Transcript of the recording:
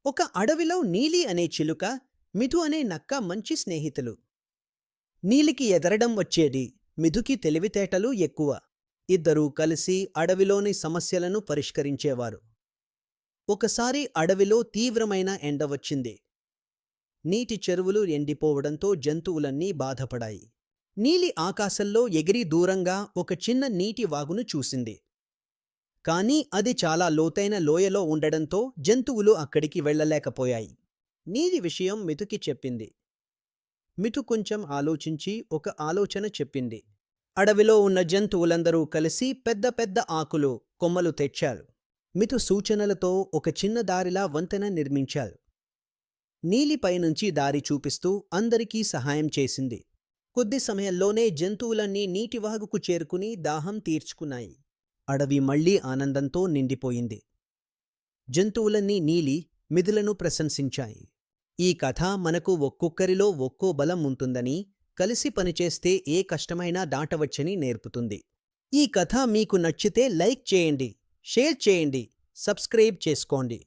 ఒక అడవిలో నీలి అనే చిలుక, మిథు అనే నక్క మంచి స్నేహితులు. నీలికి ఎగరడం వచ్చేది, మిథుకి తెలివితేటలు ఎక్కువ. ఇద్దరూ కలిసి అడవిలోని సమస్యలను పరిష్కరించేవారు. ఒకసారి అడవిలో తీవ్రమైన ఎండ వచ్చింది. నీటి చెరువులు ఎండిపోవడంతో జంతువులన్నీ బాధపడాయి. నీలి ఆకాశంలో ఎగిరి దూరంగా ఒక చిన్న నీటి వాగును చూసింది. కానీ అది చాలా లోతైన లోయలో ఉండడంతో జంతువులు అక్కడికి వెళ్ళలేకపోయాయి. నీలి విషయం మిథుకి చెప్పింది. మిథు కొంచెం ఆలోచించి ఒక ఆలోచన చెప్పింది. అడవిలో ఉన్న జంతువులందరూ కలిసి పెద్ద పెద్ద ఆకులు, కొమ్మలు తెచ్చారు. మిథు సూచనలతో ఒక చిన్న దారిలా వంతెన నిర్మించారు. నీలి పైనుంచి దారి చూపిస్తూ అందరికీ సహాయం చేసింది. కొద్ది సమయంలోనే జంతువులన్నీ నీటివాగుకు చేరుకుని దాహం తీర్చుకున్నాయి. అడవి మళ్లీ ఆనందంతో నిండిపోయింది. జంతువులన్నీ నీలి, మిథులను ప్రశంసించాయి. ఈ కథ మనకు ఒక్కొక్కరిలో ఒక్కో బలం ఉంటుందని, కలిసి పనిచేస్తే ఏ కష్టమైనా దాటవచ్చని నేర్పుతుంది. ఈ కథ మీకు నచ్చితే లైక్ చేయండి, షేర్ చేయండి, సబ్స్క్రైబ్ చేసుకోండి.